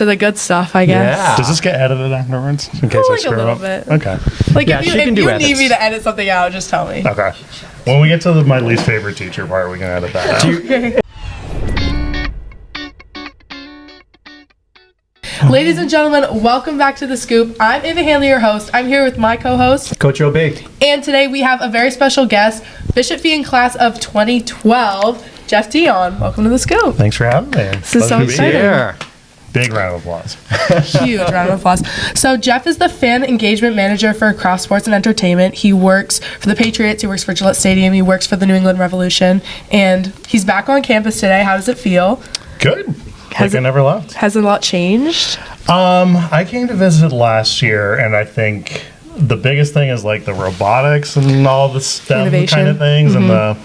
To the good stuff, I guess. Yeah. Does this get edited afterwards in case I Like a screw little up? bit. Okay. Like Yeah, if you she can do need edits. me to edit something out, just tell me. Okay. When we get to my least favorite teacher part, we can edit that out. Ladies and gentlemen, welcome back to The Scoop. I'm Ava Hanley, your host. I'm here with my co-host, Coach OB. and today we have a very special guest, Bishop Fee class of 2012, Geoff Dion. Welcome to The Scoop. Thanks for having me. This is so Pleasure to be exciting. here. Big round of applause. Huge round of applause. So Geoff is the fan engagement manager for Kraft Sports and Entertainment. He works for the Patriots. He works for Gillette Stadium. He works for the New England Revolution. And he's back on campus today. How does it feel? Good. Like I never left. Has a lot changed? I came to visit last year, and I think the biggest thing is like the robotics and all the STEM Innovation. kind of things, and the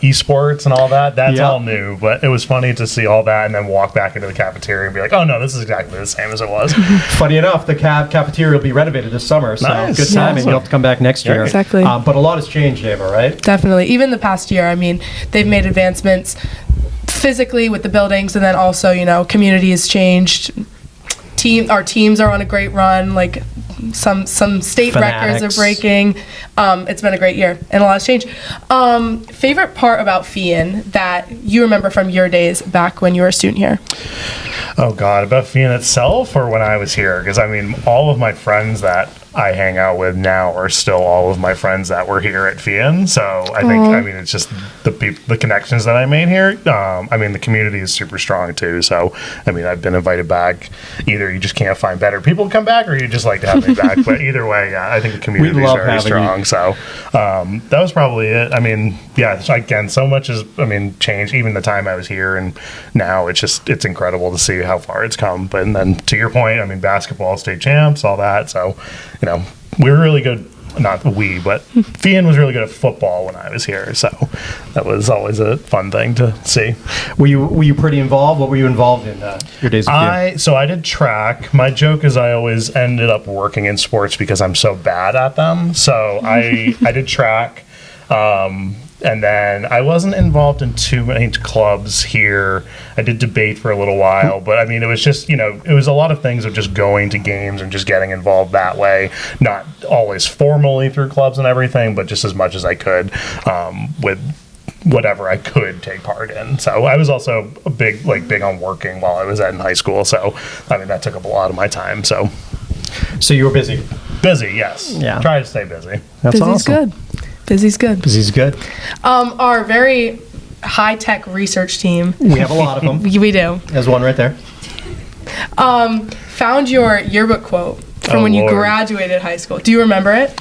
esports and all that. That's all new, but it was funny to see all that and then walk back into the cafeteria and be like, oh no, this is exactly the same as it was. Funny enough, the cafeteria will be renovated this summer, so Nice. good time, Yeah. and you'll have to come back next year. Exactly. But a lot has changed, Ava, right? Definitely. Even the past year, I mean, they've made advancements physically with the buildings, and then also, community has changed. Our teams are on a great run. Like some state records are Fanatics. breaking. It's been a great year, and a lot has changed. Favorite part about Fian that you remember from your days back when you were a student here? Oh God, about Fian itself or when I was here? Because I mean, all of my friends that I hang out with now are still all of my friends that were here at Fian. So I think, it's just the connections that I made here. The community is super strong too. So, I've been invited back. Either you just can't find better people to come back, or you just like to have me back. But either way, yeah, I think the community is love very having strong. you. So that was probably it. Again, so much has, changed. Even the time I was here and now, it's incredible to see how far it's come. But and then to your point, basketball, state champs, all that. So, we were really good. Not we, but Fian was really good at football when I was here. So that was always a fun thing to see. Were you pretty involved? What were you involved in your days of Fian? So I did track. My joke is I always ended up working in sports because I'm so bad at them. So I did track. And then I wasn't involved in too many clubs here. I did debate for a little while, but it was just, it was a lot of things of just going to games and just getting involved that way. Not always formally through clubs and everything, but just as much as I could with whatever I could take part in. So I was also big on working while I was in high school. So, that took up a lot of my time. So you were busy. busy, yes. Yeah. Try to stay busy. That's Busy's awesome. good. Busy's good. Busy's good. Our very high-tech research team, We have a lot of them. we do, There's one right there. found your yearbook quote from Oh, when you Lord. graduated high school. Do you remember it?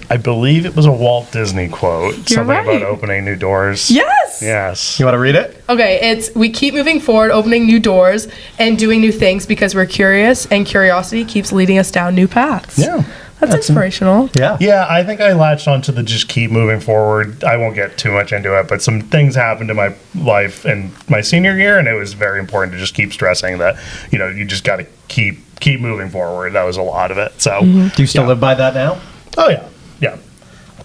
I believe it was a Walt Disney quote. You're Something right. about opening new doors. Yes! Yes. You want to read it? Okay, it's we keep moving forward, opening new doors, and doing new things because we're curious, and curiosity keeps leading us down new paths. Yeah. That's inspirational. Yeah. Yeah, I think I latched onto the just keep moving forward. I won't get too much into it, but some things happened in my life in my senior year, and it was very important to just keep stressing that, you just got to keep moving forward. That was a lot of it. So, Do you still live by that now? oh yeah, yeah.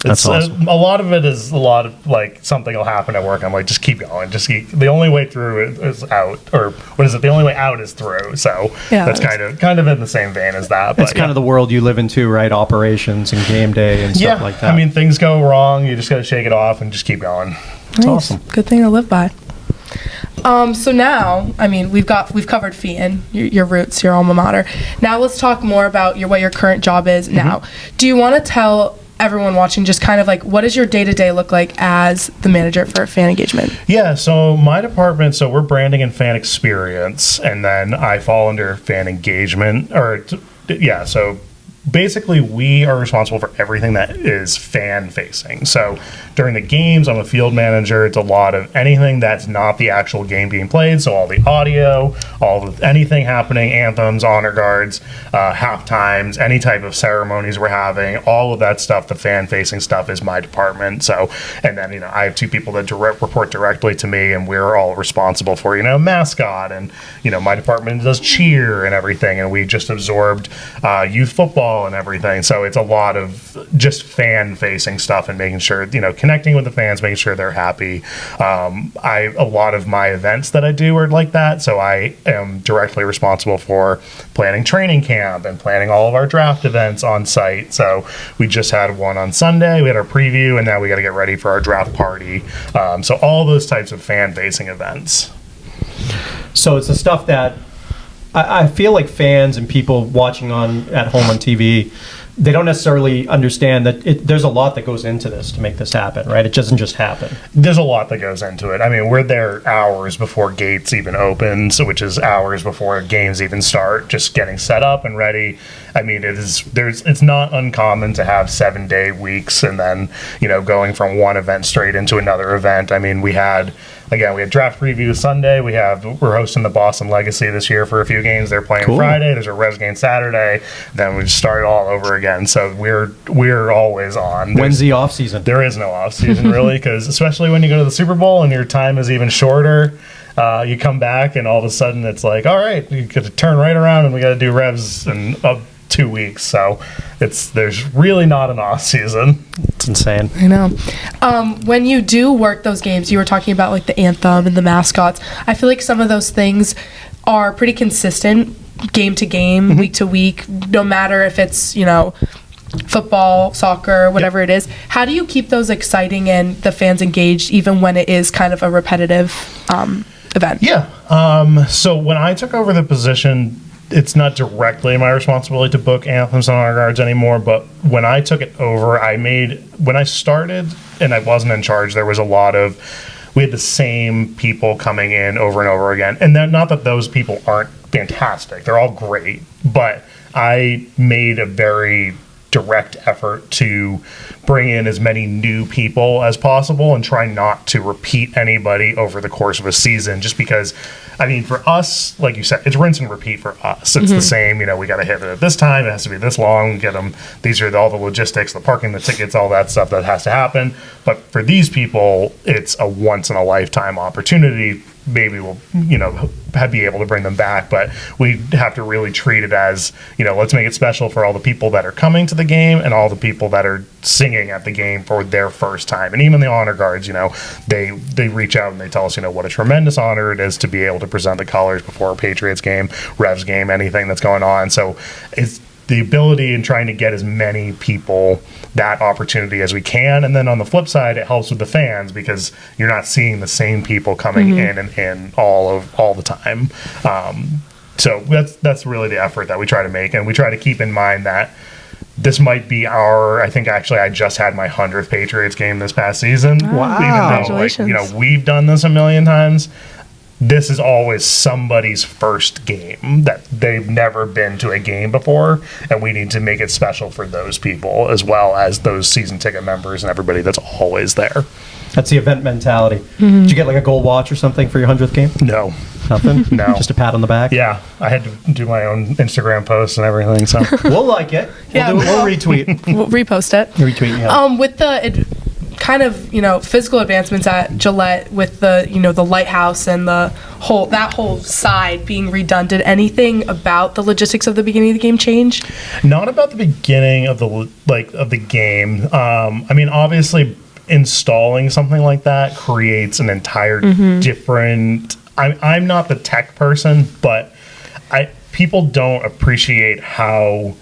That's awesome. A lot of it is a lot of something will happen at work. I'm like, just keep going. The only way through is out, or what is it? The only way out is through. So Yeah, that's that kind of in the same vein as that. It's kind of the world you live into, right? Operations and game day and stuff like that. things go wrong. You just got to shake it off and just keep going. Nice. awesome. Good thing to live by. So now, we've covered Fian, your roots, your alma mater. Now let's talk more about what your current job is now. Do you want to tell everyone watching just kind of what does your day-to-day look like as the manager for fan engagement? Yeah, so my department, we're branding and fan experience, and then I fall under fan engagement, so basically we are responsible for everything that is fan facing. So during the games, I'm a field manager. It's a lot of anything that's not the actual game being played. So all the audio, anything happening, anthems, honor guards, half times, any type of ceremonies we're having, all of that stuff, the fan facing stuff is my department. So, and then, I have two people that report directly to me, and we're all responsible for, mascot, and, my department does cheer and everything. And we just absorbed youth football and everything. So it's a lot of just fan facing stuff and making sure, connecting with the fans, making sure they're happy. A lot of my events that I do are like that, so I am directly responsible for planning training camp and planning all of our draft events on site. So we just had one on Sunday, we had our preview, and now we got to get ready for our draft party. So all those types of fan-facing events. So it's the stuff that I feel like fans and people watching at home on TV, they don't necessarily understand that there's a lot that goes into this to make this happen, right? It doesn't just happen. There's a lot that goes into it. I mean, we're there hours before gates even open, so which is hours before games even start, just getting set up and ready. I mean, it's not uncommon to have 7-day weeks and then, going from one event straight into another event. I mean, we had draft preview Sunday. We're hosting the Boston Legacy this year for a few games. They're playing Friday. There's a Revs game Saturday. Then we just start all over again. So we're always on. When's the off season? There is no off season really, because especially when you go to the Super Bowl and your time is even shorter. You come back and all of a sudden it's like, all right, you got to turn right around and we got to do Revs in 2 weeks. So there's really not an off season. It's insane. I know. When you do work those games, you were talking about like the anthem and the mascots. I feel like some of those things are pretty consistent game to game, week to week, no matter if it's, football, soccer, whatever it is. How do you keep those exciting and the fans engaged even when it is kind of a repetitive event? Yeah. So when I took over the position, it's not directly my responsibility to book anthems and honor guards anymore, but when I took it over, when I started and I wasn't in charge, there was we had the same people coming in over and over again. And not that those people aren't fantastic. They're all great. But I made a very direct effort to bring in as many new people as possible and try not to repeat anybody over the course of a season, just because, I mean, for us, like you said, it's rinse and repeat for us. It's the same, we got to hit it at this time, it has to be this long, get them, these are all the logistics, the parking, the tickets, all that stuff that has to happen. But for these people, it's a once in a lifetime opportunity. Maybe we'll, be able to bring them back, but we have to really treat it as, let's make it special for all the people that are coming to the game and all the people that are singing at the game for their first time. And even the honor guards, they reach out and they tell us, what a tremendous honor it is to be able to present the colors before a Patriots game, Revs game, anything that's going on. So it's the ability in trying to get as many people that opportunity as we can. And then on the flip side, it helps with the fans because you're not seeing the same people coming in and in all the time. So that's really the effort that we try to make. And we try to keep in mind that this might be I think actually I just had my 100th Patriots game this past season. Wow. Congratulations. Even though, we've done this a million times, this is always somebody's first game that they've never been to a game before, and we need to make it special for those people as well as those season ticket members and everybody that's always there. That's the event mentality. Did you get like a gold watch or something for your 100th game? No. Nothing? No. Just a pat on the back? Yeah, I had to do my own Instagram posts and everything, so. We'll like it. Yeah, We'll retweet. We'll repost it. Retweet, yeah. With the kind of physical advancements at Gillette, with the the lighthouse and that whole side being redone, did anything about the logistics of the beginning of the game change? Not about the beginning of the game. I mean, obviously, installing something like that creates an entire different. I'm not the tech person, but people don't appreciate how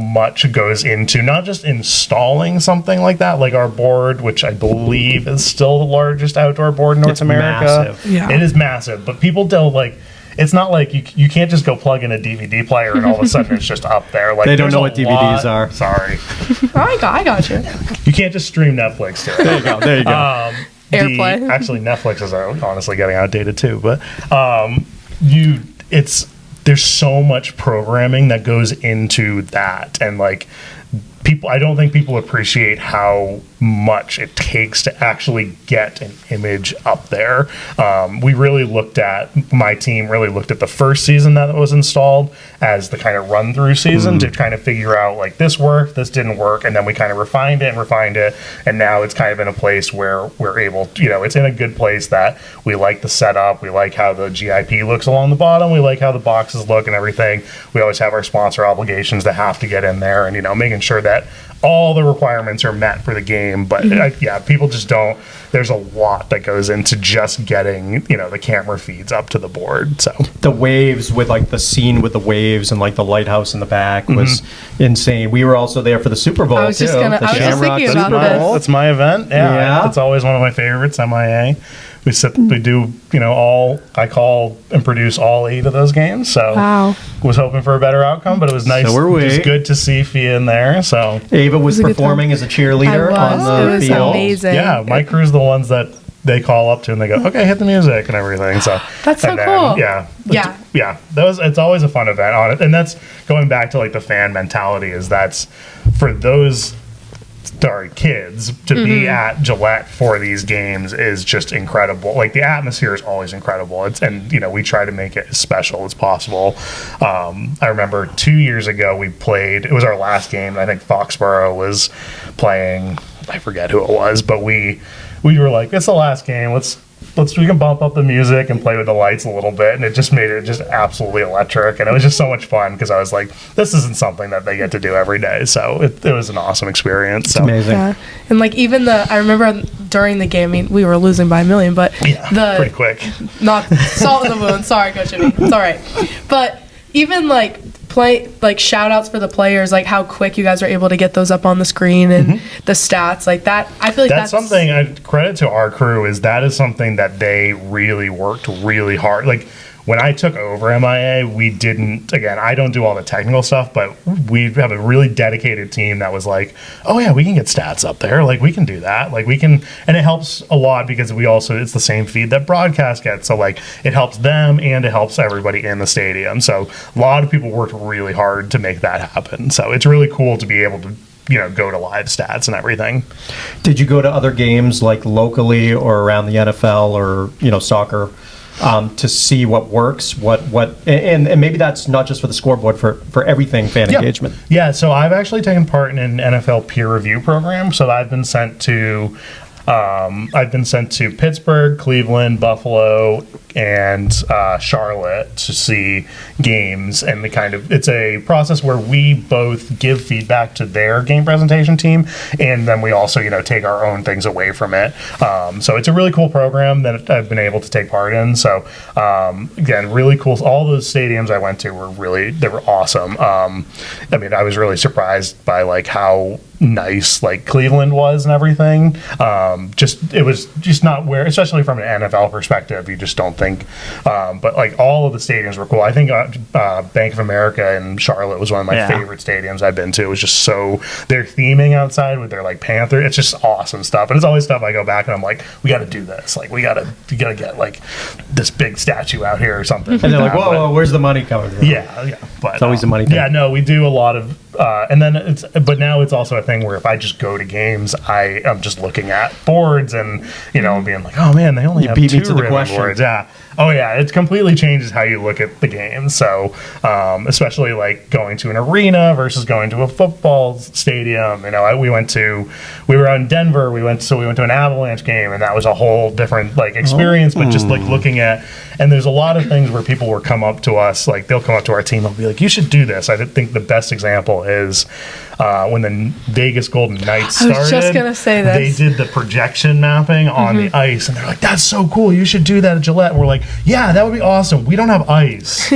much goes into not just installing something like that, like our board, which I believe is still the largest outdoor board in North America. Massive. Yeah. It is massive, but people don't it's not like you can't just go plug in a DVD player and all of a sudden it's just up there. Like, they don't know what DVDs are. Sorry. I got you. You can't just stream Netflix to it. There you go. Airplay. Actually, Netflix is honestly getting outdated too, but there's so much programming that goes into that, and I don't think people appreciate how much it takes to actually get an image up there. My team really looked at the first season that was installed as the kind of run through season to kind of figure out this worked, this didn't work, and then we kind of refined it, and now it's kind of in a place where we're able, it's in a good place that we like the setup, we like how the GIP looks along the bottom, we like how the boxes look and everything. We always have our sponsor obligations that have to get in there, and making sure that all the requirements are met for the game, but people just don't. There's a lot that goes into just getting, the camera feeds up to the board. So the waves with like the scene with the waves and like the lighthouse in the back was insane. We were also there for the Super Bowl. I was just thinking about this. That's my event. Yeah, it's always one of my favorites. MIA. We do, I call and produce all 8 of those games. So was hoping for a better outcome, but it was nice. So were we. Just good to see Fia in there. So Ava was performing as a cheerleader on the field. It was amazing. Yeah, my crew's the ones that they call up to and they go, okay, hit the music and everything. So that's so cool. It's always a fun event on it, and that's going back to like the fan mentality. That's for those kids to be at Gillette for these games is just incredible. Like the atmosphere is always incredible. We try to make it as special as possible. I remember 2 years ago we played. It was our last game. I think Foxborough was playing. I forget who it was, but we were like, it's the last game. We can bump up the music and play with the lights a little bit, and it just made it just absolutely electric, and it was just so much fun because I was like, this isn't something that they get to do every day, so it was an awesome experience. So. Amazing. Yeah. And like even I remember during the game, I mean, we were losing by a million, but pretty quick. Not salt in the wound. Sorry, Coach Jimmy. It's all right. But even like shout outs for the players, like how quick you guys are able to get those up on the screen and the stats like that. I feel like that's something credit to our crew is something that they really worked really hard. Like when I took over MIA, we didn't, again, I don't do all the technical stuff, but we have a really dedicated team that was like, oh yeah, we can get stats up there. Like we can do that. Like we can, and it helps a lot because it's the same feed that broadcast gets. So like it helps them and it helps everybody in the stadium. So a lot of people worked really hard to make that happen. So it's really cool to be able to go to live stats and everything. Did you go to other games like locally or around the NFL or, soccer? To see what works, and maybe that's not just for the scoreboard, for everything fan engagement. Yeah, so I've actually taken part in an NFL peer review program. So I've been sent to Pittsburgh, Cleveland, Buffalo, and Charlotte to see games, and it's a process where we both give feedback to their game presentation team, and then we also take our own things away from it. So it's a really cool program that I've been able to take part in. So again, really cool. All those stadiums I went to they were awesome. I was really surprised by like how nice like Cleveland was and everything. It was just not where, especially from an NFL perspective, you just don't think. But like all of the stadiums were cool. I think Bank of America in Charlotte was one of my favorite stadiums I've been to. It was just their theming outside with their like Panther. It's just awesome stuff. And it's always stuff I go back and I'm like, we got to do this. Like we got to get like this big statue out here or something. And they're like, whoa, where's the money coming from? Yeah. But it's always the money thing. Yeah, no, we do a lot of. But now it's also a thing where if I just go to games, I am just looking at boards and being like, oh man, they only have 2 ribbon boards. Yeah. Oh yeah, it completely changes how you look at the game. So, especially like going to an arena versus going to a football stadium. We were out in Denver. We went to an Avalanche game, and that was a whole different like experience. But just like looking at, and there's a lot of things where people will come up to us, like they'll come up to our team and be like, you should do this. I think the best example is when the Vegas Golden Knights started. I was just gonna say this. They did the projection mapping on the ice, and they're like, that's so cool. You should do that at Gillette. And we're like, yeah, that would be awesome. We don't have ice.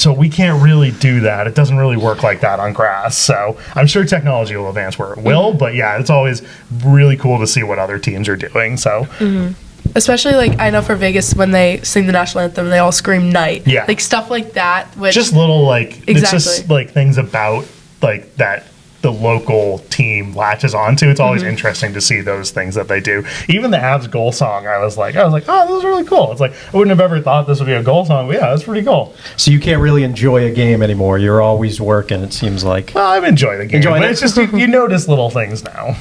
So we can't really do that. It doesn't really work like that on grass. So I'm sure technology will advance where it will, but yeah, it's always really cool to see what other teams are doing. So. Especially like I know for Vegas when they sing the national anthem, they all scream "night." Yeah, like stuff like that. Which just little like it's just like things about like that the local team latches onto. It's always interesting to see those things that they do. Even the Avs goal song, I was like, oh, this is really cool. It's like I wouldn't have ever thought this would be a goal song, but yeah, that's pretty cool. So you can't really enjoy a game anymore. You're always working. It seems like. Well, I've enjoyed the game, but it's just you notice little things now.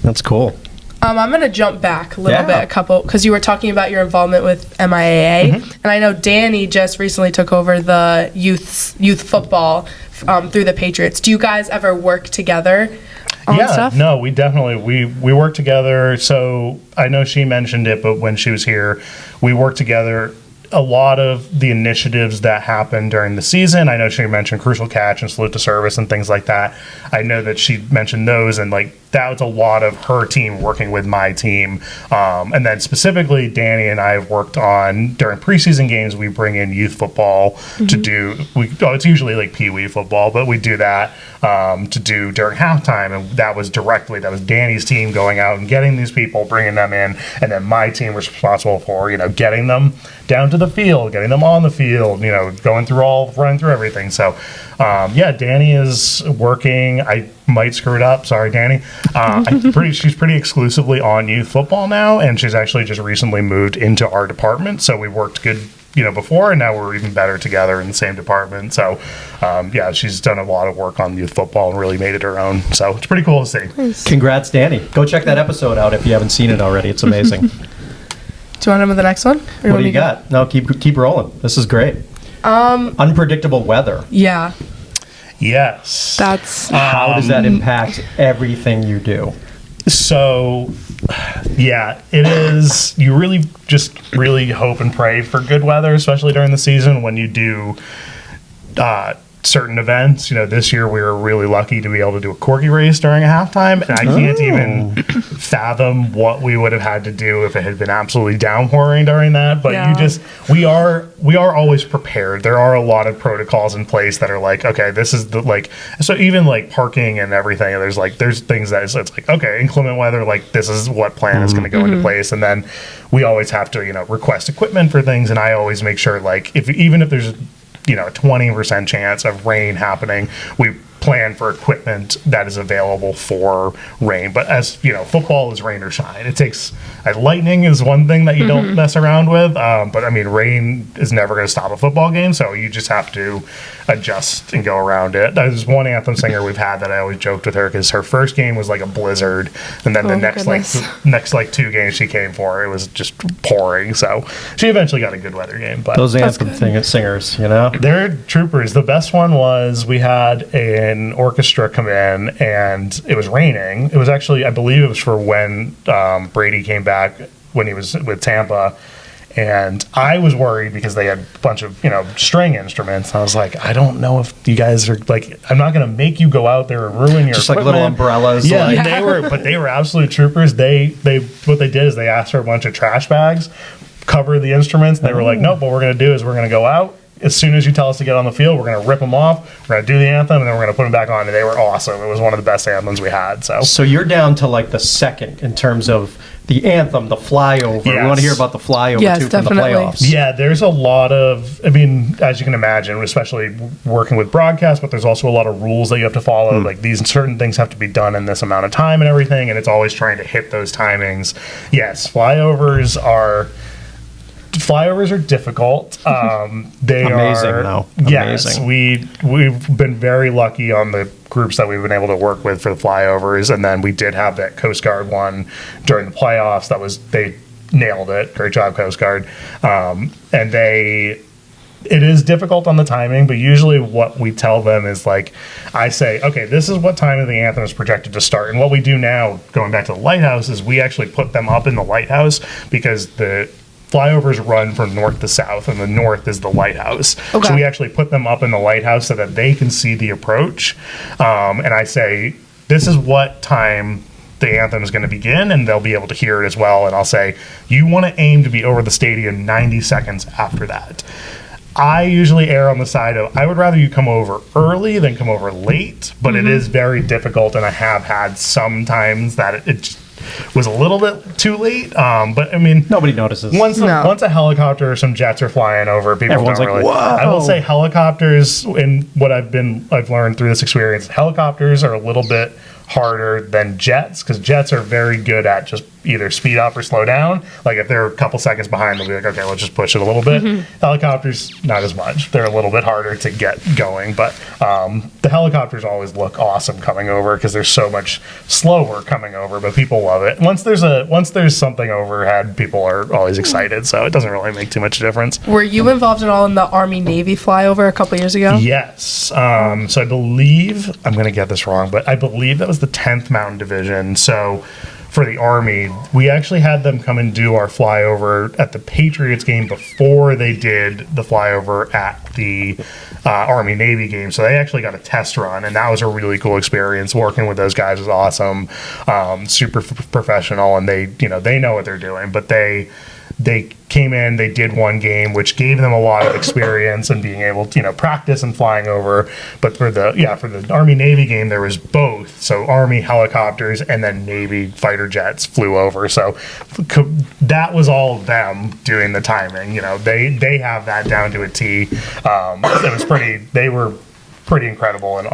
That's cool. I'm going to jump back a little bit, because you were talking about your involvement with MIAA, and I know Danny just recently took over the youth football through the Patriots. Do you guys ever work together on stuff? No, we definitely, we work together. So I know she mentioned it, but when she was here, we worked together a lot of the initiatives that happened during the season. I know she mentioned Crucial Catch and Salute to Service and things like that. I know that she mentioned those, and like that was a lot of her team working with my team. And then specifically, Danny and I have worked on during preseason games. We bring in youth football to do. It's usually like Pee Wee football, but we do that to do during halftime, and that was Danny's team going out and getting these people, bringing them in, and then my team was responsible for getting them down to the field, getting them on the field, running through everything. So, Danny is working. I might screw it up. Sorry, Danny. She's pretty exclusively on youth football now, and she's actually just recently moved into our department. So we worked good, before, and now we're even better together in the same department. So, she's done a lot of work on youth football and really made it her own. So it's pretty cool to see. Nice. Congrats, Danny. Go check that episode out if you haven't seen it already. It's amazing. Do you want to move the next one? What do you got? No, keep rolling. This is great. Unpredictable weather. Yeah. Yes. That's how does that impact everything you do? So, it is. You really hope and pray for good weather, especially during the season when you do certain events. This year we were really lucky to be able to do a corgi race during a halftime, and I can't even fathom what we would have had to do if it had been absolutely downpouring during that. But we are always prepared. There are a lot of protocols in place that are like, okay, this is so even like parking and everything. There's things that it's like, okay, inclement weather, like this is what plan is going to go into place, and then we always have to request equipment for things, and I always make sure even if there's a 20% chance of rain happening, we plan for equipment that is available for rain. But as football is rain or shine. It takes lightning is one thing that you don't mess around with, but I mean rain is never going to stop a football game, so you just have to adjust and go around it. There's one anthem singer we've had that I always joked with her because her first game was like a blizzard, and then the next 2 games she came for, it was just pouring. So she eventually got a good weather game. But those anthem singers, they're troopers. The best one was we had an orchestra come in, and it was raining. It was actually, I believe it was for when Brady came back when he was with Tampa. And I was worried because they had a bunch of, string instruments. I was like, I don't know if you guys are I'm not going to make you go out there and ruin your just equipment. like little umbrellas. Yeah, they were absolute troopers. They what they did is they asked for a bunch of trash bags, cover the instruments. And they were like, nope, what we're going to do is we're going to go out. As soon as you tell us to get on the field, we're going to rip them off. We're going to do the anthem, and then we're going to put them back on. And they were awesome. It was one of the best anthems we had. So you're down to the second in terms of the anthem, the flyover. Yes. We want to hear about the flyover too definitely. from the playoffs. Yeah, there's a lot of, as you can imagine, especially working with broadcast, but there's also a lot of rules that you have to follow. Like these certain things have to be done in this amount of time and everything, and it's always trying to hit those timings. Yes, flyovers are difficult. They amazing, are though. Yes, Amazing. we've been very lucky on the groups that we've been able to work with for the flyovers, and then we did have that Coast Guard one during the playoffs. They nailed it. Great job, Coast Guard. It is difficult on the timing, but usually what we tell them is I say, okay, this is what time of the anthem is projected to start. And what we do now, going back to the lighthouse, is we actually put them up in the lighthouse because the flyovers run from north to south, and the north is the lighthouse. Okay. So we actually put them up in the lighthouse so that they can see the approach. And I say, this is what time the anthem is going to begin, and they'll be able to hear it as well. And I'll say, you want to aim to be over the stadium 90 seconds after that. I usually err on the side of I would rather you come over early than come over late, but it is very difficult, and I have had some times that it just was a little bit too late. But I mean, nobody notices. Once a helicopter or some jets are flying over, people Everyone's don't like, really. whoa. I will say helicopters, in what I've learned through this experience, helicopters are a little bit harder than jets, because jets are very good at just either speed up or slow down. Like if they're a couple seconds behind, they'll be like, okay, let's just push it a little bit. Helicopters, not as much. They're a little bit harder to get going, but the helicopters always look awesome coming over because they're so much slower coming over, but people love it. Once there's something overhead, people are always excited, so it doesn't really make too much difference. Were you involved at all in the Army-Navy flyover a couple years ago? Yes. So I believe, I'm going to get this wrong, but I believe that was the 10th Mountain Division. So for the Army, we actually had them come and do our flyover at the Patriots game before they did the flyover at the Army Navy game. So they actually got a test run, and that was a really cool experience. Working with those guys was awesome, super professional, and they know what they're doing. But they came in, they did one game, which gave them a lot of experience and being able to, practice and flying over. But for the Army Navy game, there was both. So Army helicopters and then Navy fighter jets flew over. So that was all of them doing the timing. They have that down to a T. It was they were pretty incredible and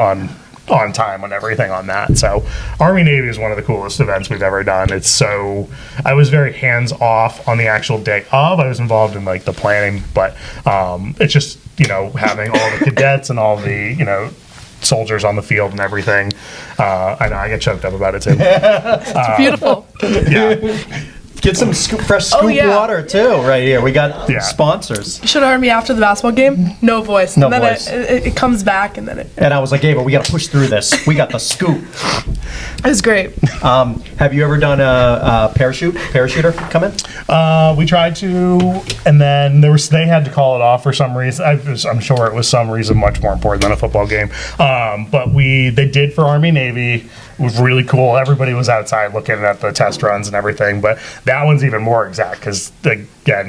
on time on everything on that. So Army Navy is one of the coolest events we've ever done. I was very hands off on the actual day of. I was involved in like the planning, but it's just having all the cadets and all the soldiers on the field and everything. I know I get choked up about it too. It's beautiful. Yeah. Get some fresh scoop water too, right here. We got sponsors. You should have heard me after the basketball game. No voice. No and then voice. It comes back, and then it. And I was like, Ava, we got to push through this. We got the scoop. It was great. Have you ever done a parachuter come in? We tried to, and then they had to call it off for some reason. I'm sure it was some reason much more important than a football game. But they did for Army Navy. It was really cool. Everybody was outside looking at the test runs and everything. But that one's even more exact because again,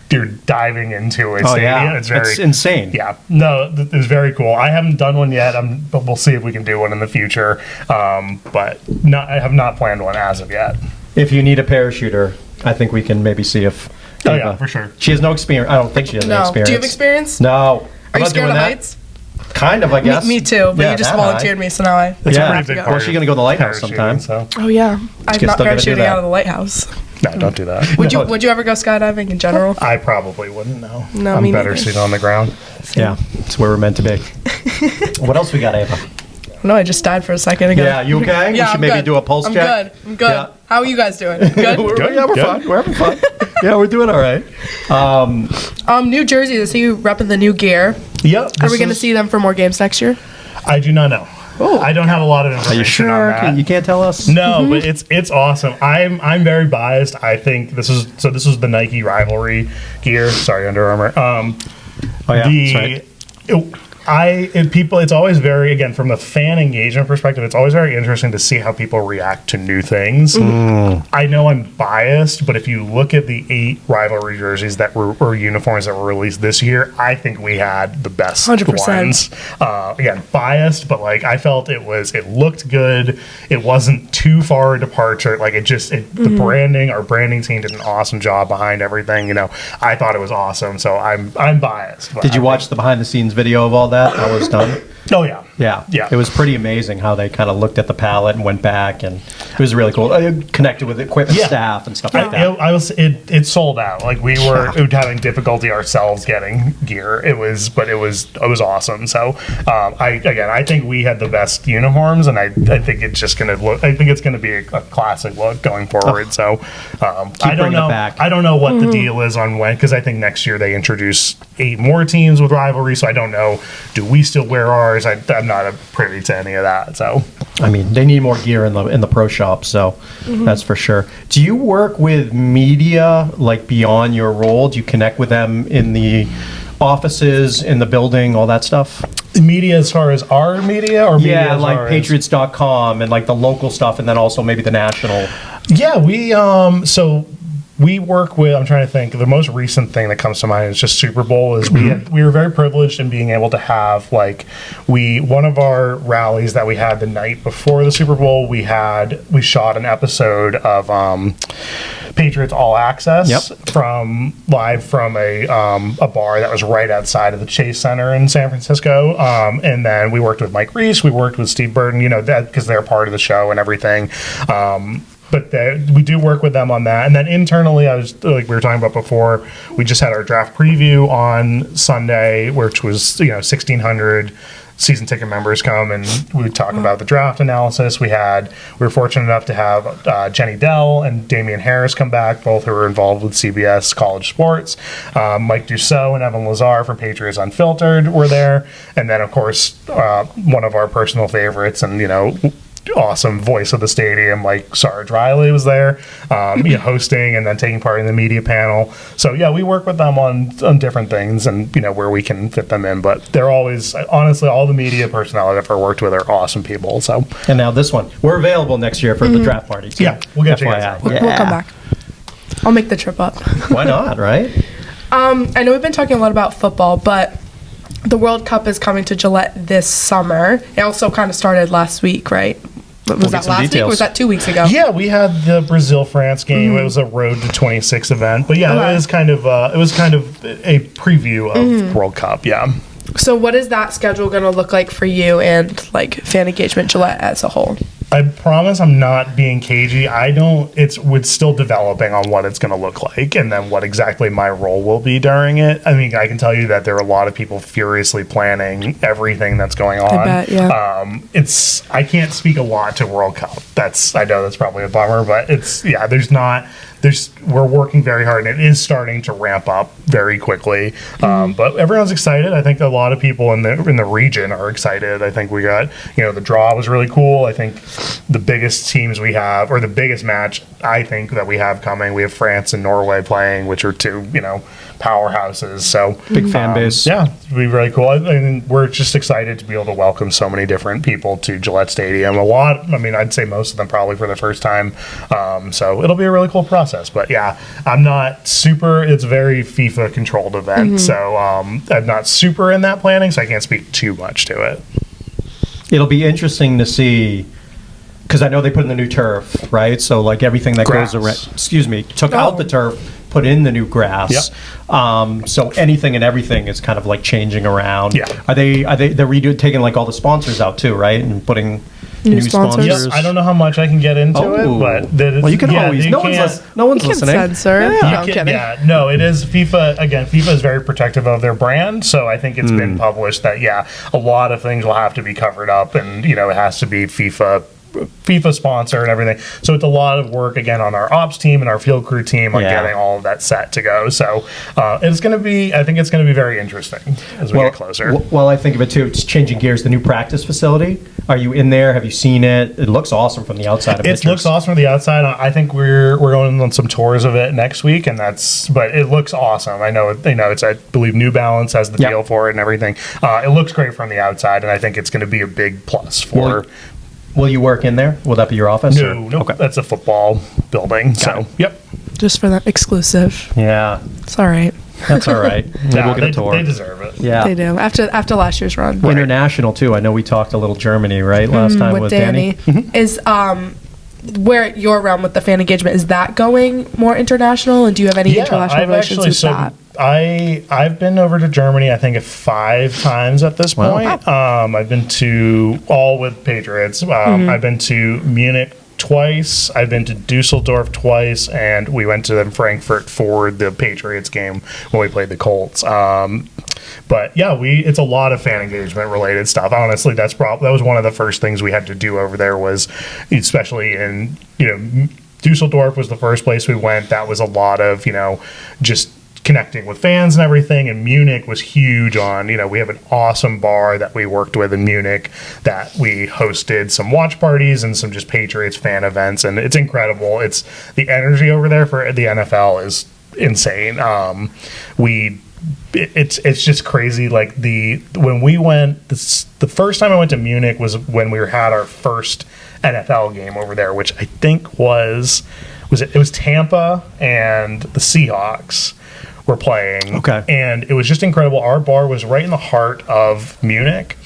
you're diving into a stadium. Yeah. It's insane. Yeah, no, it's very cool. I haven't done one yet. But we'll see if we can do one in the future. But I have not planned one as of yet. If you need a parachuter, I think we can maybe see if. Oh yeah, for sure. She has no experience. I don't think she has any experience. Do you have experience? No. Are you scared of heights? Kind of, I guess. Me too, but you just volunteered me, so now I. It's a pretty big part. Well, she's gonna go to the lighthouse sometime. So. Oh yeah, I'm not parachuting out of the lighthouse. No, don't do that. Would you ever go skydiving in general? I probably wouldn't. No. Me I'm better neither. sitting on the ground. Yeah, it's where we're meant to be. What else we got, Ava? No, I just died for a second ago. Yeah, you okay? Yeah, we should maybe do a pulse check. I'm good. Yeah. How are you guys doing? Good. We're fine. We're having fun. Yeah, we're doing all right. New Jersey. I see you repping the new gear. Yep. Are we going to see them for more games next year? I do not know. Oh. I don't have a lot of information. Are you sure? on that. You can't tell us? No, but it's awesome. I'm very biased. I think this is the Nike rivalry gear. Sorry, Under Armour. Oh yeah. It's always very, again, from the fan engagement perspective, it's always very interesting to see how people react to new things. I know I'm biased, but if you look at the 8 rivalry jerseys or uniforms that were released this year, I think we had the best 100%. ones. Again, biased, but I felt it looked good. It wasn't too far a departure. The branding, our branding team did an awesome job behind everything. I thought it was awesome, so I'm biased. Did you watch the behind the scenes video of all that? How it was done? Oh yeah. Yeah. It was pretty amazing how they kind of looked at the palette and went back, and it was really cool. Connected with equipment staff and stuff like that. It sold out. We were having difficulty ourselves getting gear. It was awesome. So I think we had the best uniforms, and I think it's just gonna look. I think it's gonna be a classic look going forward. So I don't know. I don't know what the deal is on when, because I think next year they introduce 8 more teams with rivalry. So I don't know. Do we still wear ours? I'm not privy to any of that. So I mean, they need more gear in the pro shop, so that's for sure. Do you work with media beyond your role? Do you connect with them in the offices, in the building, all that stuff? Media as far as our media, or media yeah, as like far as Patriots.com and the local stuff, and then also maybe the national. Yeah, we work with, I'm trying to think, the most recent thing that comes to mind is just Super Bowl. Is we were very privileged in being able to have one of our rallies that we had the night before the Super Bowl, we shot an episode of Patriots All Access live from a bar that was right outside of the Chase Center in San Francisco, and then we worked with Mike Reese, we worked with Steve Burton, that because they're part of the show and everything. But we do work with them on that. And then internally, I was we were talking about before, we just had our draft preview on Sunday, which was 1,600 season ticket members come, and we would talk about the draft analysis. We were fortunate enough to have Jenny Dell and Damian Harris come back, both who are involved with CBS College Sports. Mike Dussault and Evan Lazar from Patriots Unfiltered were there. And then, of course, one of our personal favorites, and awesome voice of the stadium, like Sarge Riley was there, hosting and then taking part in the media panel. So yeah, we work with them on different things and where we can fit them in. But they're always, honestly, all the media personnel I've ever worked with are awesome people. So and now this one, we're available next year for the draft party too. Yeah, we'll get you guys out. We'll come back. I'll make the trip up. Why not, right? I know we've been talking a lot about football, but the World Cup is coming to Gillette this summer. It also kind of started last week, right? Was that last week or was that 2 weeks ago? Yeah, we had the Brazil-France game. It was a Road to 26 event. But yeah, it was kind of a preview of World Cup, yeah. So what is that schedule going to look like for you and like fan engagement Gillette as a whole? I promise I'm not being cagey. It's still developing on what it's going to look like and then what exactly my role will be during it. I mean, I can tell you that there are a lot of people furiously planning everything that's going on. I bet, yeah. I can't speak a lot to World Cup. I know that's probably a bummer, but we're working very hard and it is starting to ramp up very quickly. But everyone's excited. I think a lot of people in the region are excited. I think we got, the draw was really cool. I think the biggest teams we have, or the biggest match I think that we have coming, we have France and Norway playing, which are two, powerhouses. So big fan base. Yeah, it'll be really cool. I mean, we're just excited to be able to welcome so many different people to Gillette Stadium. I'd say most of them probably for the first time. So it'll be a really cool process. But yeah, it's a very FIFA controlled event. So I'm not super in that planning, so I can't speak too much to it. It'll be interesting to see, because I know they put in the new turf, right? So like everything that goes around, took out the turf, put in the new grass. Yep. So anything and everything is kind of like changing around. Yeah. They're taking like all the sponsors out too, right? And putting new sponsors. Yes, I don't know how much I can get into it, but you can always. No one's listening. Censor. Yeah. No, I'm kidding. Yeah, no, it is FIFA. Again, FIFA is very protective of their brand, so I think it's been published that a lot of things will have to be covered up, and it has to be FIFA sponsor and everything. So it's a lot of work again on our ops team and our field crew team on getting all of that set to go. So I think it's going to be very interesting as we get closer. Well, I think of it too. It's changing gears. The new practice facility. Are you in there? Have you seen it? It looks awesome from the outside. It looks awesome from the outside. I think we're going on some tours of it next week, but it looks awesome. I know it's, I believe New Balance has the deal for it and everything. It looks great from the outside, and I think it's going to be a big plus for. Will you work in there? Will that be your office? No, okay. That's a football building. Yep. Just for that exclusive. Yeah. It's all right. That's all right. Maybe we'll get a tour. They deserve it. Yeah. They do. After last year's run. International too. I know we talked a little Germany, right? Last time with Danny. Is where your realm with the fan engagement, is that going more international? And do you have any international relations with that? I've been over to Germany, I think 5 times at this point. I've been to all with Patriots. I've been to Munich twice. I've been to Dusseldorf twice, and we went to Frankfurt for the Patriots game when we played the Colts. But yeah, it's a lot of fan engagement related stuff. Honestly, that was one of the first things we had to do over there, was especially in Dusseldorf was the first place we went. That was a lot of just connecting with fans and everything, and Munich was huge on, we have an awesome bar that we worked with in Munich that we hosted some watch parties and some just Patriots fan events, and it's incredible. It's the energy over there for the NFL is insane. It's just crazy. Like when we went, the first time I went to Munich was when we had our first NFL game over there, which I think was Tampa and the Seahawks were playing. Okay. And it was just incredible. Our bar was right in the heart of Munich,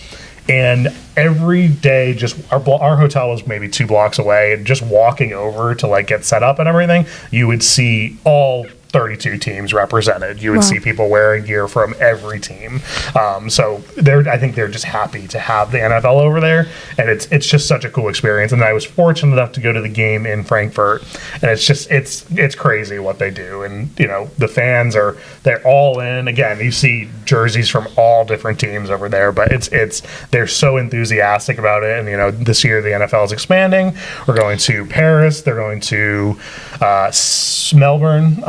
and every day our hotel was maybe 2 blocks away, and just walking over to get set up and everything, you would see all 32 teams represented. You would see people wearing gear from every team. So I think they're just happy to have the NFL over there, and it's just such a cool experience. And I was fortunate enough to go to the game in Frankfurt, and it's crazy what they do. And the fans they're all in. Again, you see jerseys from all different teams over there, but they're so enthusiastic about it. And this year the NFL is expanding. We're going to Paris. They're going to Melbourne.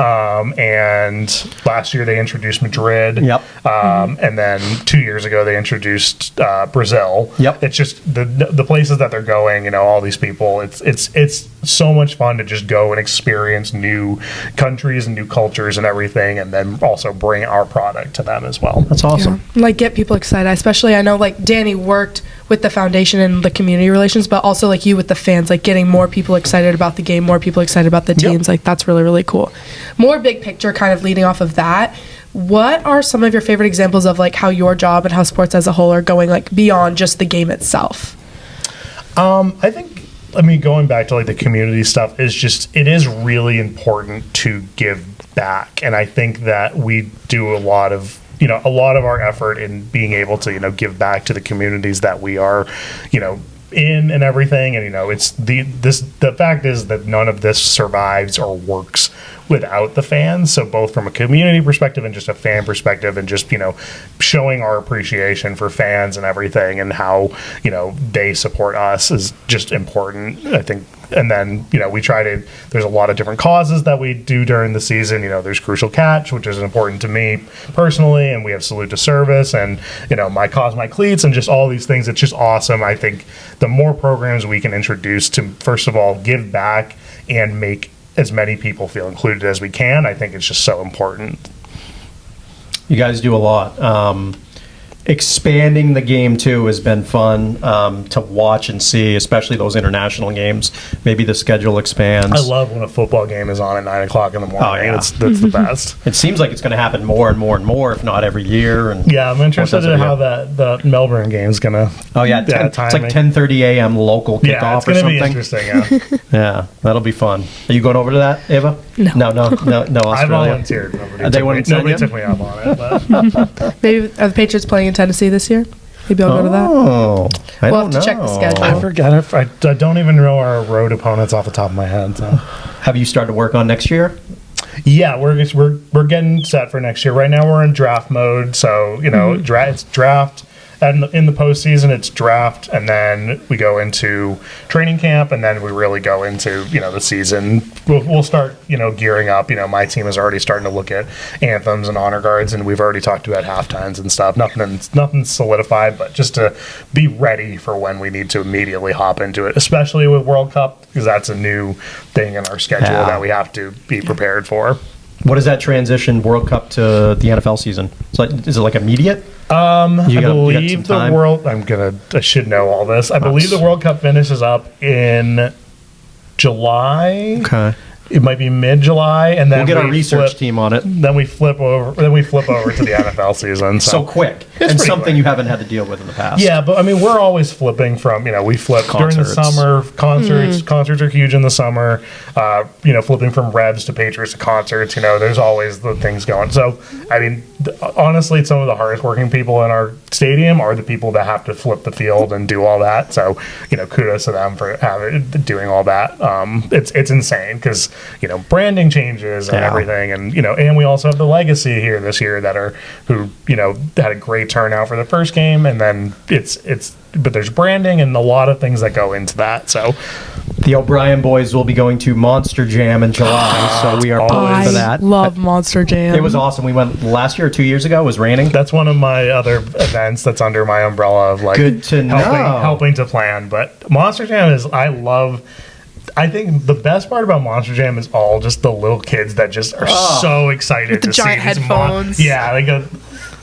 and last year they introduced Madrid. Yep. And then 2 years ago they introduced Brazil. Yep. It's just the places that they're going. You know, all these people. It's so much fun to just go and experience new countries and new cultures and everything, and then also bring our product to them as well. That's awesome. Yeah. Like, get people excited. Especially, I know, like, Danny worked with the foundation and the community relations, but also, like, you with the fans, like, getting more people excited about the game, more people excited about the teams. Like, that's really, really cool. More big picture, kind of leading off of that, what are some of your favorite examples of, like, how your job and how sports as a whole are going, like, beyond just the game itself? I think, going back to like the community stuff it is really important to give back. And I think that we do a lot of our effort in being able to, give back to the communities that we are, in and everything. And, the fact is that none of this survives or works without the fans. So both from a community perspective and just a fan perspective, and just, showing our appreciation for fans and everything, and how, they support us is just important, I think. And then, there's a lot of different causes that we do during the season. There's Crucial Catch, which is important to me personally, and we have Salute to Service, and, My Cause, My Cleats, and just all these things. It's just awesome. I think the more programs we can introduce to, first of all, give back and make as many people feel included as we can, I think it's just so important. You guys do a lot. Expanding the game too has been fun to watch and see, especially those international games. Maybe the schedule expands. I love when a football game is on at 9 o'clock in the morning. Oh, yeah. That's the best. It seems like it's going to happen more and more and more, if not every year. And yeah, I'm interested in how the Melbourne game is going to. Oh yeah, it's like 10:30 a.m. local kickoff yeah, it's or something. Be interesting. Yeah. Yeah, that'll be fun. Are you going over to that, Ava? No. No. Australia. I volunteered. Nobody took me up on it. But. Maybe are the Patriots playing in Tennessee this year? Maybe I'll go to that. Oh, We'll have to check the schedule. I forget if I don't even know our road opponents off the top of my head. So. Have you started to work on next year? Yeah, we're getting set for next year. Right now we're in draft mode, so it's draft. And in the postseason, it's draft, and then we go into training camp, and then we really go into the season. We'll start gearing up. My team is already starting to look at anthems and honor guards, and we've already talked about halftimes and stuff. Nothing solidified, but just to be ready for when we need to immediately hop into it, especially with World Cup, because that's a new thing in our schedule that we have to be prepared for. What does that transition World Cup to the NFL season? Is it like immediate? I believe I should know all this. I believe the World Cup finishes up in July. Okay. It might be mid-July, and then we'll get our research team on it. Then we flip over to the NFL season. So quick, and something quick. You haven't had to deal with in the past. Yeah, but we're always flipping from we flip concerts. During the summer. Concerts are huge in the summer. Flipping from Revs to Patriots to concerts. There's always the things going. So honestly, some of the hardest working people in our stadium are the people that have to flip the field and do all that. So kudos to them for doing all that. It's insane because branding changes and everything, and and we also have the legacy here this year who had a great turnout for the first game, and then but there's branding and a lot of things that go into that. So the O'Brien boys will be going to Monster Jam in July, so we are pumped for that. I love Monster Jam. It was awesome. We went last year or 2 years ago. It was raining. That's one of my other events that's under my umbrella of good to helping to plan. But Monster Jam I think the best part about Monster Jam is all just the little kids that just are so excited with the to giant see these headphones.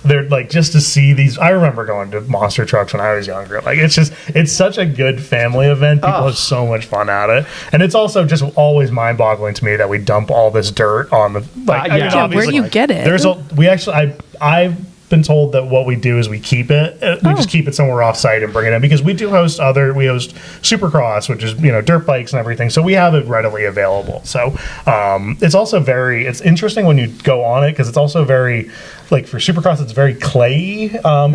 They're like, just to see these. I remember going to monster trucks when I was younger. Like, it's such a good family event. People have so much fun at it, and it's also just always mind-boggling to me that we dump all this dirt on the. Where do you get it? I've been told that what we do is we keep it. We just keep it somewhere off-site and bring it in, because we do host Supercross, which is dirt bikes and everything. So we have it readily available. So it's also it's interesting when you go on it, because it's also very. Like for Supercross, it's very clayey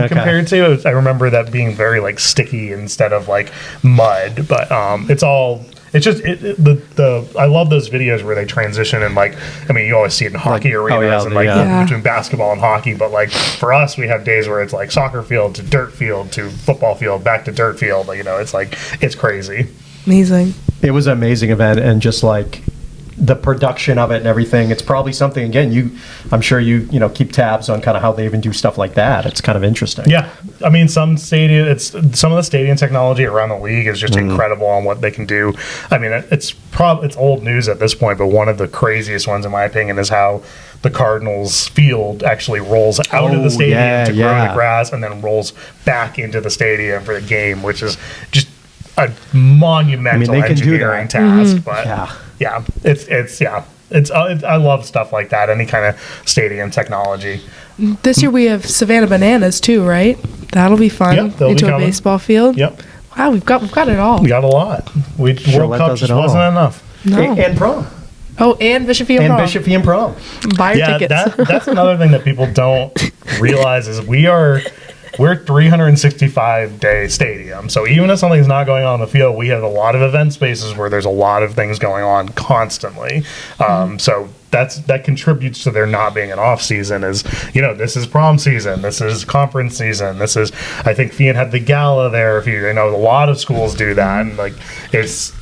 compared to. I remember that being very like sticky instead of like mud, but it's all. It's just I love those videos where they transition, and you always see it in hockey arenas between basketball and hockey, but like for us, we have days where it's like soccer field to dirt field to football field back to dirt field. It's crazy. Amazing. It was an amazing event, and just the production of it and everything. It's probably something, again, I'm sure you keep tabs on kind of how they even do stuff like that. It's kind of interesting. Yeah, I mean, some of the stadium technology around the league is just incredible on what they can do. I mean, it's old news at this point, but one of the craziest ones, in my opinion, is how the Cardinals field actually rolls out of the stadium to grow the grass and then rolls back into the stadium for the game, which is just a monumental engineering task. But I love stuff like that. Any kind of stadium technology. This year we have Savannah Bananas too, right? That'll be fun. Yep, they'll into be a baseball field. Yep. Wow, we've got it all. We got a lot. World Cup just wasn't enough. No. And prom. Oh, and Bishop Ian prom. Bishop Ian prom. Buy your tickets. That's another thing that people don't realize is we're 365-day stadium. So even if something's not going on in the field, we have a lot of event spaces where there's a lot of things going on constantly. So that contributes to there not being an off season. Is this is prom season, this is conference season, this is, I think Fian had the gala there. A lot of schools do that, and there's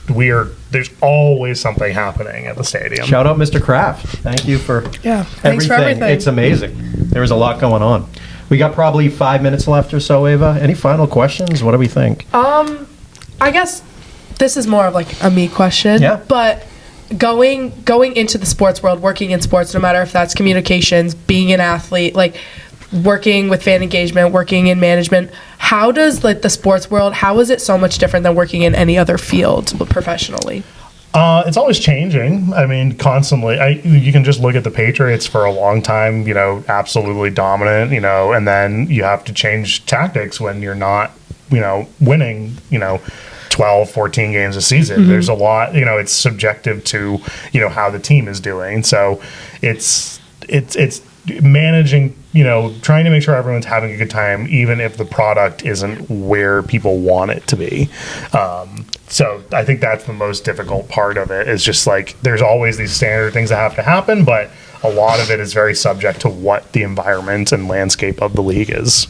always something happening at the stadium. Shout out Mr. Kraft. Thank you for thanks for everything. It's amazing. There was a lot going on. We got probably 5 minutes left or so, Ava. Any final questions? What do we think? I guess this is more of like a me question. Yeah. But going into the sports world, working in sports, no matter if that's communications, being an athlete, like working with fan engagement, working in management, how does the sports world, how is it so much different than working in any other field professionally? It's always changing. I mean, constantly. You can just look at the Patriots for a long time, absolutely dominant, and then you have to change tactics when you're not, winning, 12, 14 games a season. There's a lot, it's subjective to, how the team is doing. So it's managing, trying to make sure everyone's having a good time, even if the product isn't where people want it to be. So I think that's the most difficult part of it, is just there's always these standard things that have to happen, but a lot of it is very subject to what the environment and landscape of the league is.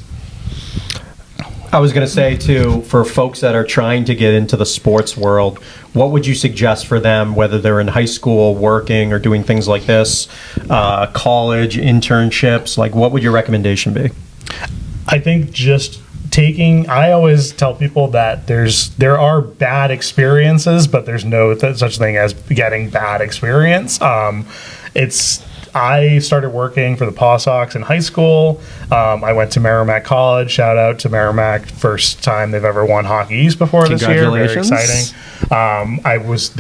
I was going to say, too, for folks that are trying to get into the sports world, what would you suggest for them, whether they're in high school, working, or doing things like this, college, internships? What would your recommendation be? I think just I always tell people that there are bad experiences, but there's no such thing as getting bad experience. I started working for the Paw Sox in high school. I went to Merrimack College. Shout out to Merrimack. First time they've ever won Hockey East before this year. Very exciting. I was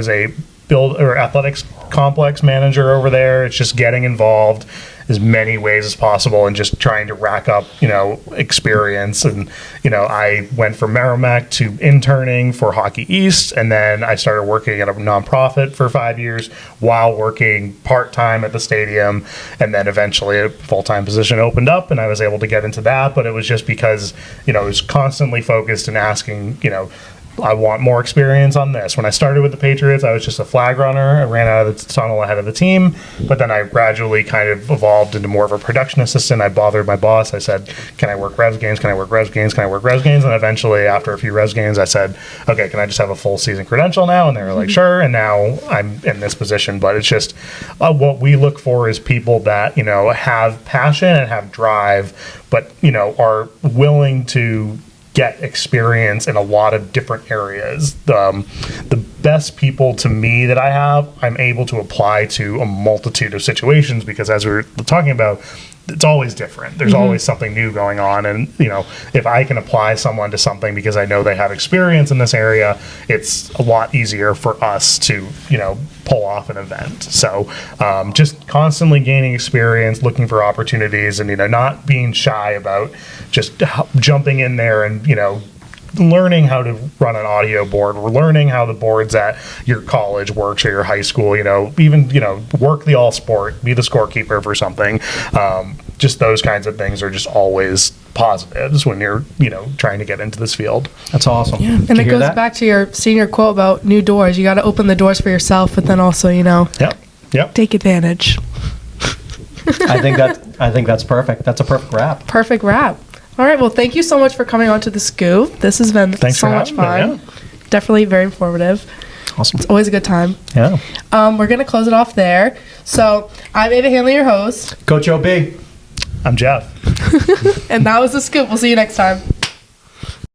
a athletics complex manager over there. It's just getting involved as many ways as possible and just trying to rack up, experience. And, I went from Merrimack to interning for Hockey East, and then I started working at a nonprofit for 5 years while working part-time at the stadium. And then eventually a full-time position opened up and I was able to get into that. But it was just because, I was constantly focused and asking, I want more experience on this. When I started with the Patriots, I was just a flag runner. I ran out of the tunnel ahead of the team, but then I gradually kind of evolved into more of a production assistant. I bothered my boss. I said, can I work Revs games? Can I work Revs games? Can I work Revs games? And eventually, after a few Revs games, I said, okay, can I just have a full season credential now? And they were like, sure. And now I'm in this position. But it's just what we look for is people that, have passion and have drive, but, are willing to get experience in a lot of different areas. The best people to me that I have, I'm able to apply to a multitude of situations, because as we were talking about, it's always different. There's always something new going on. And, if I can apply someone to something because I know they have experience in this area, it's a lot easier for us to, pull off an event. So just constantly gaining experience, looking for opportunities, and, not being shy about just jumping in there and, learning how to run an audio board. We're learning how the boards at your college works or your high school, even, work the all sport, be the scorekeeper for something. Just those kinds of things are just always positives when you're, trying to get into this field. That's awesome. Yeah. And it goes back to your senior quote about new doors. You got to open the doors for yourself, but then also, Yep. take advantage. I think that's perfect. That's a perfect wrap. Perfect wrap. All right. Well, thank you so much for coming on to The Scoop. This has been so much fun. Yeah. Definitely very informative. Awesome. It's always a good time. Yeah. We're going to close it off there. So I'm Ava Hanley, your host. Coach OB. I'm Jeff. And that was The Scoop. We'll see you next time.